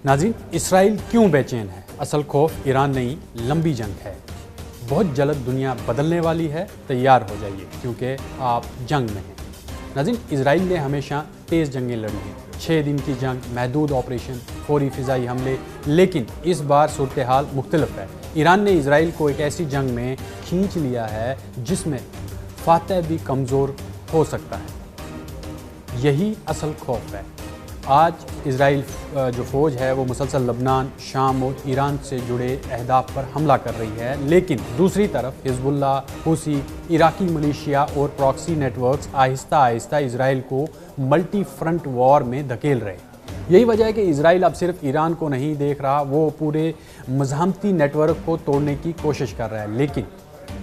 ناظرین، اسرائیل کیوں بے چین ہے؟ اصل خوف ایران نہیں، لمبی جنگ ہے۔ بہت جلد دنیا بدلنے والی ہے، تیار ہو جائیے کیونکہ آپ جنگ میں ہیں۔ ناظرین، اسرائیل نے ہمیشہ تیز جنگیں لڑی ہیں، 6 دن کی جنگ، محدود آپریشن، فوری فضائی حملے، لیکن اس بار صورتحال مختلف ہے۔ ایران نے اسرائیل کو ایک ایسی جنگ میں کھینچ لیا ہے جس میں فاتح بھی کمزور ہو سکتا ہے۔ یہی اصل خوف ہے۔ آج اسرائیل جو فوج ہے وہ مسلسل لبنان، شام اور ایران سے جڑے اہداف پر حملہ کر رہی ہے، لیکن دوسری طرف حزب اللہ، حوثی، عراقی ملیشیا اور پراکسی نیٹ ورکس آہستہ آہستہ اسرائیل کو ملٹی فرنٹ وار میں دھکیل رہے ہیں۔ یہی وجہ ہے کہ اسرائیل اب صرف ایران کو نہیں دیکھ رہا، وہ پورے مزاحمتی نیٹ ورک کو توڑنے کی کوشش کر رہا ہے۔ لیکن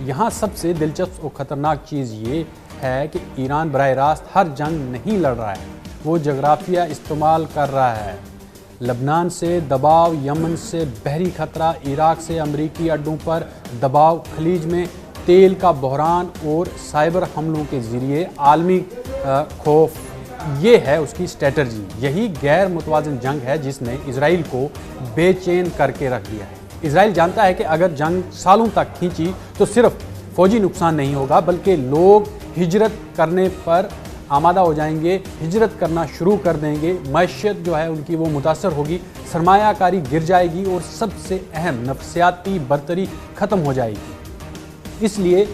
یہاں سب سے دلچسپ اور خطرناک چیز یہ ہے کہ ایران براہ راست ہر جنگ نہیں لڑ رہا ہے، وہ جغرافیہ استعمال کر رہا ہے۔ لبنان سے دباؤ، یمن سے بحری خطرہ، عراق سے امریکی اڈوں پر دباؤ، خلیج میں تیل کا بحران اور سائبر حملوں کے ذریعے عالمی خوف، یہ ہے اس کی اسٹریٹجی۔ یہی غیر متوازن جنگ ہے جس نے اسرائیل کو بے چین کر کے رکھ دیا ہے۔ اسرائیل جانتا ہے کہ اگر جنگ سالوں تک کھینچی تو صرف فوجی نقصان نہیں ہوگا بلکہ لوگ ہجرت کرنے پر آمادہ ہو جائیں گے، ہجرت کرنا شروع کر دیں گے، معیشت جو ہے ان کی وہ متاثر ہوگی، سرمایہ کاری گر جائے گی اور سب سے اہم نفسیاتی برتری ختم ہو جائے گی۔ اس لیے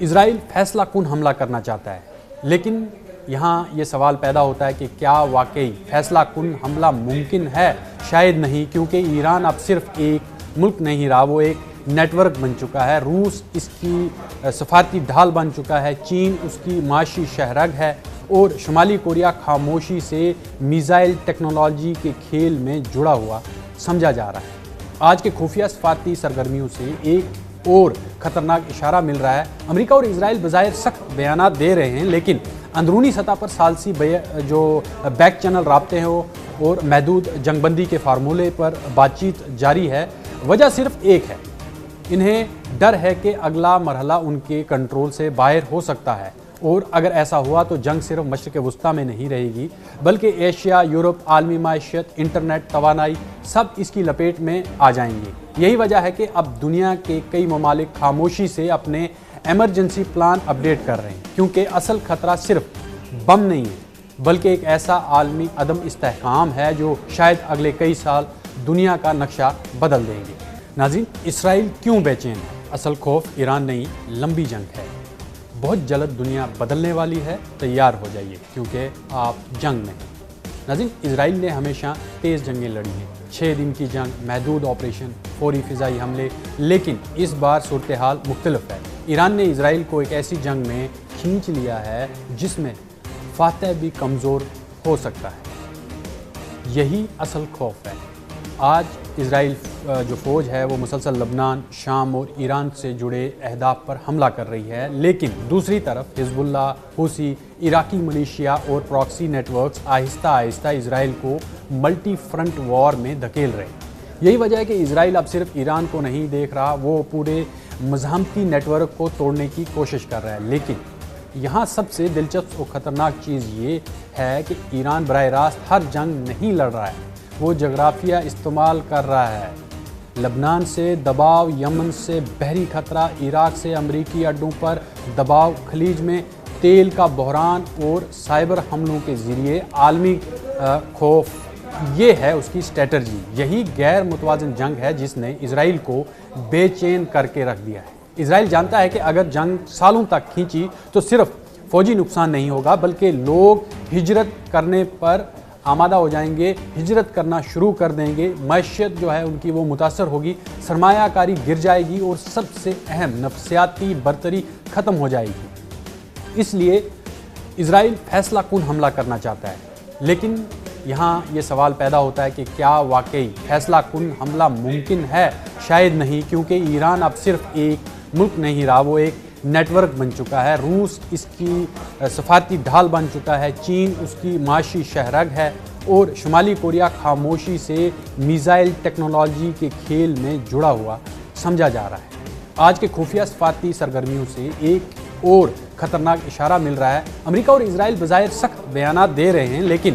اسرائیل فیصلہ کن حملہ کرنا چاہتا ہے، لیکن یہاں یہ سوال پیدا ہوتا ہے کہ کیا واقعی فیصلہ کن حملہ ممکن ہے؟ شاید نہیں، کیونکہ ایران اب صرف ایک ملک نہیں رہا، وہ ایک نیٹ ورک بن چکا ہے۔ روس اس کی سفارتی ڈھال بن چکا ہے، چین اس کی معاشی شہرگ ہے اور شمالی کوریا خاموشی سے میزائل ٹیکنالوجی کے کھیل میں جڑا ہوا سمجھا جا رہا ہے۔ آج کے خفیہ سفارتی سرگرمیوں سے ایک اور خطرناک اشارہ مل رہا ہے۔ امریکہ اور اسرائیل بظاہر سخت بیانات دے رہے ہیں، لیکن اندرونی سطح پر ثالثی جو بیک چینل رابطے ہیں اور محدود جنگ بندی کے فارمولے پر بات چیت جاری ہے۔ وجہ صرف ایک ہے، انہیں ڈر ہے کہ اگلا مرحلہ ان کے کنٹرول سے باہر ہو سکتا ہے، اور اگر ایسا ہوا تو جنگ صرف مشرق وسطیٰ میں نہیں رہے گی بلکہ ایشیا، یورپ، عالمی معیشت، انٹرنیٹ، توانائی سب اس کی لپیٹ میں آ جائیں گے۔ یہی وجہ ہے کہ اب دنیا کے کئی ممالک خاموشی سے اپنے ایمرجنسی پلان اپڈیٹ کر رہے ہیں، کیونکہ اصل خطرہ صرف بم نہیں ہے بلکہ ایک ایسا عالمی عدم استحکام ہے جو شاید اگلے کئی سال دنیا کا نقشہ بدل دیں گے۔ ناظرین، اسرائیل کیوں بے چین ہے؟ اصل خوف ایران نہیں، لمبی جنگ ہے۔ بہت جلد دنیا بدلنے والی ہے، تیار ہو جائیے کیونکہ آپ جنگ میں ہیں۔ ناظرین، اسرائیل نے ہمیشہ تیز جنگیں لڑی ہیں، 6 دن کی جنگ، محدود آپریشن، فوری فضائی حملے، لیکن اس بار صورتحال مختلف ہے۔ ایران نے اسرائیل کو ایک ایسی جنگ میں کھینچ لیا ہے جس میں فاتح بھی کمزور ہو سکتا ہے۔ یہی اصل خوف ہے۔ آج اسرائیل جو فوج ہے وہ مسلسل لبنان، شام اور ایران سے جڑے اہداف پر حملہ کر رہی ہے، لیکن دوسری طرف حزب اللہ، حوثی، عراقی ملیشیا اور پراکسی نیٹ ورکس آہستہ آہستہ اسرائیل کو ملٹی فرنٹ وار میں دھکیل رہے ہیں۔ یہی وجہ ہے کہ اسرائیل اب صرف ایران کو نہیں دیکھ رہا، وہ پورے مزاحمتی نیٹ ورک کو توڑنے کی کوشش کر رہا ہے۔ لیکن یہاں سب سے دلچسپ اور خطرناک چیز یہ ہے کہ ایران براہ راست ہر جنگ نہیں لڑ رہا ہے، وہ جغرافیہ استعمال کر رہا ہے۔ لبنان سے دباؤ، یمن سے بحری خطرہ، عراق سے امریکی اڈوں پر دباؤ، خلیج میں تیل کا بحران اور سائبر حملوں کے ذریعے عالمی خوف، یہ ہے اس کی اسٹریٹجی۔ یہی غیر متوازن جنگ ہے جس نے اسرائیل کو بے چین کر کے رکھ دیا ہے۔ اسرائیل جانتا ہے کہ اگر جنگ سالوں تک کھینچی تو صرف فوجی نقصان نہیں ہوگا بلکہ لوگ ہجرت کرنے پر آمادہ ہو جائیں گے، ہجرت کرنا شروع کر دیں گے، معیشت جو ہے ان کی وہ متاثر ہوگی، سرمایہ کاری گر جائے گی اور سب سے اہم نفسیاتی برتری ختم ہو جائے گی۔ اس لیے اسرائیل فیصلہ کن حملہ کرنا چاہتا ہے، لیکن یہاں یہ سوال پیدا ہوتا ہے کہ کیا واقعی فیصلہ کن حملہ ممکن ہے؟ شاید نہیں، کیونکہ ایران اب صرف ایک ملک نہیں رہا، وہ ایک نیٹ ورک بن چکا ہے۔ روس اس کی سفارتی ڈھال بن چکا ہے، چین اس کی معاشی شہرگ ہے اور شمالی کوریا خاموشی سے میزائل ٹیکنالوجی کے کھیل میں جڑا ہوا سمجھا جا رہا ہے۔ آج کے خفیہ سفارتی سرگرمیوں سے ایک اور خطرناک اشارہ مل رہا ہے۔ امریکہ اور اسرائیل بظاہر سخت بیانات دے رہے ہیں، لیکن